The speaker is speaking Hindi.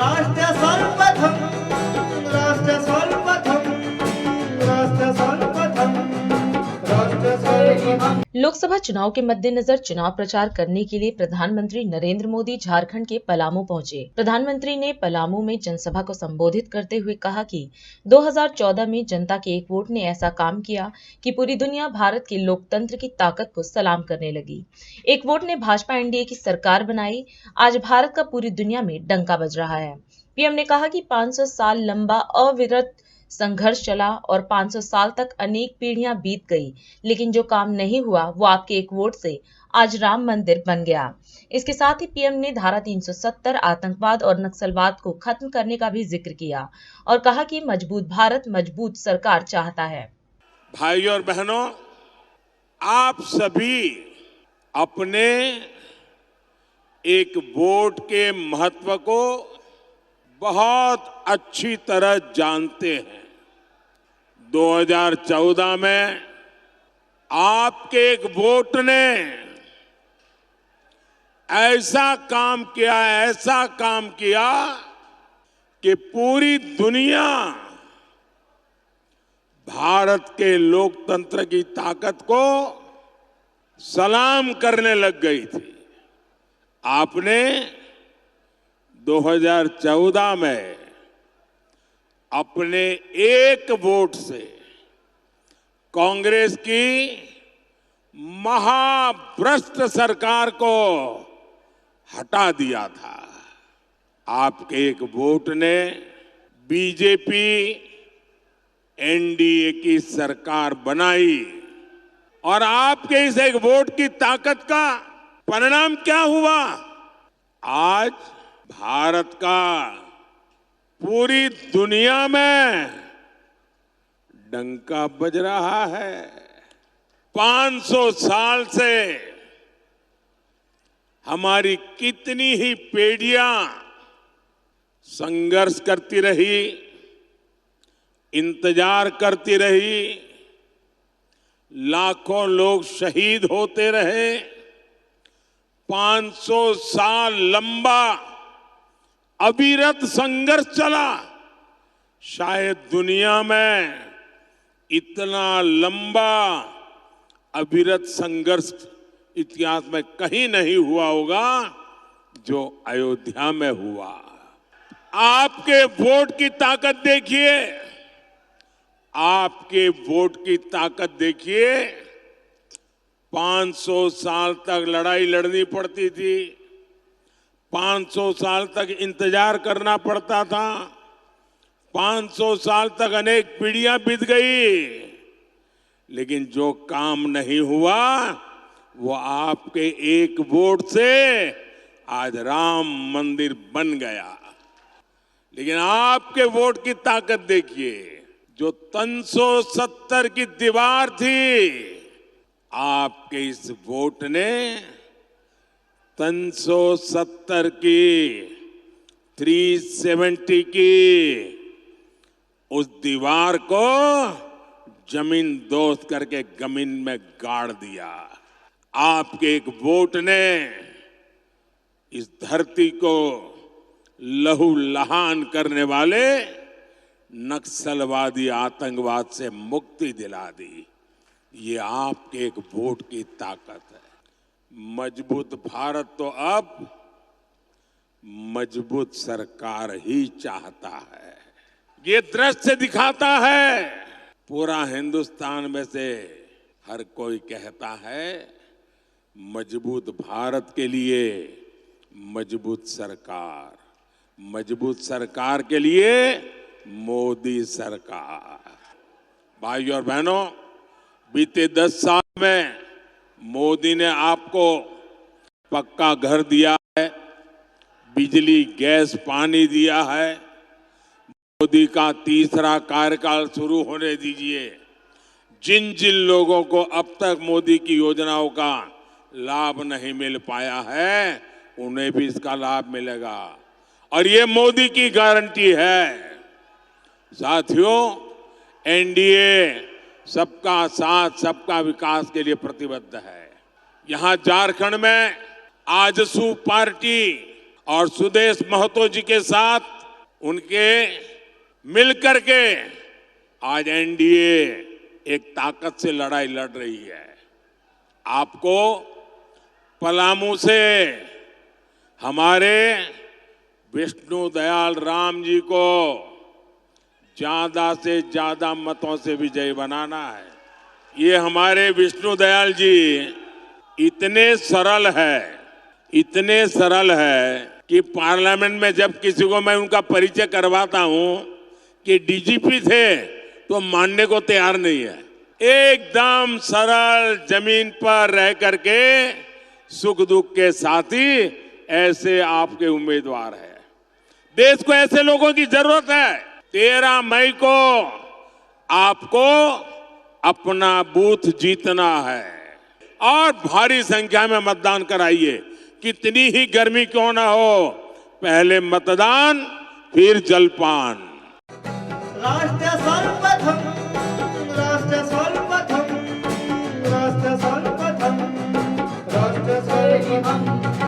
राष्ट्र सर्वप्रथम राष्ट्र सर्वप्रथम राष्ट्र सर्वप्रथम राष्ट्र सर्वप्रथम। लोकसभा चुनाव के मद्देनजर चुनाव प्रचार करने के लिए प्रधानमंत्री नरेंद्र मोदी झारखंड के पलामू पहुंचे। प्रधानमंत्री ने पलामू में जनसभा को संबोधित करते हुए कहा कि 2014 में जनता के एक वोट ने ऐसा काम किया कि पूरी दुनिया भारत के लोकतंत्र की ताकत को सलाम करने लगी। एक वोट ने भाजपा एनडीए की सरकार बनाई। आज भारत का पूरी दुनिया में डंका बज रहा है। पीएम ने कहा कि 500 साल लंबा अविरत संघर्ष चला और 500 साल तक अनेक पीढ़ियां बीत गई, लेकिन जो काम नहीं हुआ वो आपके एक वोट से आज राम मंदिर बन गया। इसके साथ ही पीएम ने धारा 370 आतंकवाद और नक्सलवाद को खत्म करने का भी जिक्र किया और कहा कि मजबूत भारत मजबूत सरकार चाहता है। भाइयों और बहनों, आप सभी अपने एक वोट के महत्व को बहुत अच्छी तरह जानते हैं। 2014 में आपके एक वोट ने ऐसा काम किया कि पूरी दुनिया भारत के लोकतंत्र की ताकत को सलाम करने लग गई थी। आपने 2014 में अपने एक वोट से कांग्रेस की महाभ्रष्ट सरकार को हटा दिया था। आपके एक वोट ने बीजेपी एनडीए की सरकार बनाई और आपके इस एक वोट की ताकत का परिणाम क्या हुआ? आज भारत का पूरी दुनिया में डंका बज रहा है। 500 साल से हमारी कितनी ही पीढ़ियां संघर्ष करती रही, इंतजार करती रही, लाखों लोग शहीद होते रहे। 500 साल लंबा अविरत संघर्ष चला। शायद दुनिया में इतना लंबा अविरत संघर्ष इतिहास में कहीं नहीं हुआ होगा जो अयोध्या में हुआ। आपके वोट की ताकत देखिए, आपके वोट की ताकत देखिए। 500 साल तक लड़ाई लड़नी पड़ती थी, 500 साल तक इंतजार करना पड़ता था, 500 साल तक अनेक पीढ़ियां बीत गई, लेकिन जो काम नहीं हुआ वो आपके एक वोट से आज राम मंदिर बन गया। लेकिन आपके वोट की ताकत देखिए। जो 370 की दीवार थी, आपके इस वोट ने 370 की 370 की उस दीवार को जमीन दोस्त करके जमीन में गाड़ दिया। आपके एक वोट ने इस धरती को लहू लहान करने वाले नक्सलवादी आतंकवाद से मुक्ति दिला दी। ये आपके एक वोट की ताकत है। मजबूत भारत तो अब मजबूत सरकार ही चाहता है। ये दृश्य दिखाता है, पूरा हिंदुस्तान में से हर कोई कहता है मजबूत भारत के लिए मजबूत सरकार, मजबूत सरकार के लिए मोदी सरकार। भाइयों और बहनों, बीते 10 साल में मोदी ने आपको पक्का घर दिया है, बिजली गैस पानी दिया है। मोदी का तीसरा कार्यकाल शुरू होने दीजिए। जिन जिन लोगों को अब तक मोदी की योजनाओं का लाभ नहीं मिल पाया है, उन्हें भी इसका लाभ मिलेगा और ये मोदी की गारंटी है। साथियों, एनडीए सबका साथ सबका विकास के लिए प्रतिबद्ध है। यहां झारखंड में आजसू पार्टी और सुदेश महतो जी के साथ उनके मिलकर के आज एनडीए एक ताकत से लड़ाई लड़ रही है। आपको पलामू से हमारे विष्णु दयाल राम जी को ज्यादा से ज्यादा मतों से विजयी बनाना है। ये हमारे विष्णु दयाल जी इतने सरल है कि पार्लियामेंट में जब किसी को मैं उनका परिचय करवाता हूं कि डीजीपी थे तो मानने को तैयार नहीं है। एकदम सरल, जमीन पर रह करके सुख दुख के साथी ऐसे आपके उम्मीदवार है। देश को ऐसे लोगों की जरूरत है। 13 मई को आपको अपना बूथ जीतना है और भारी संख्या में मतदान कराइए। कितनी ही गर्मी क्यों ना हो, पहले मतदान फिर जलपान। राष्ट्र सर्वप्रथम, राष्ट्र सर्वप्रथम, राष्ट्र सर्वप्रथम, राष्ट्र सर्वप्रथम।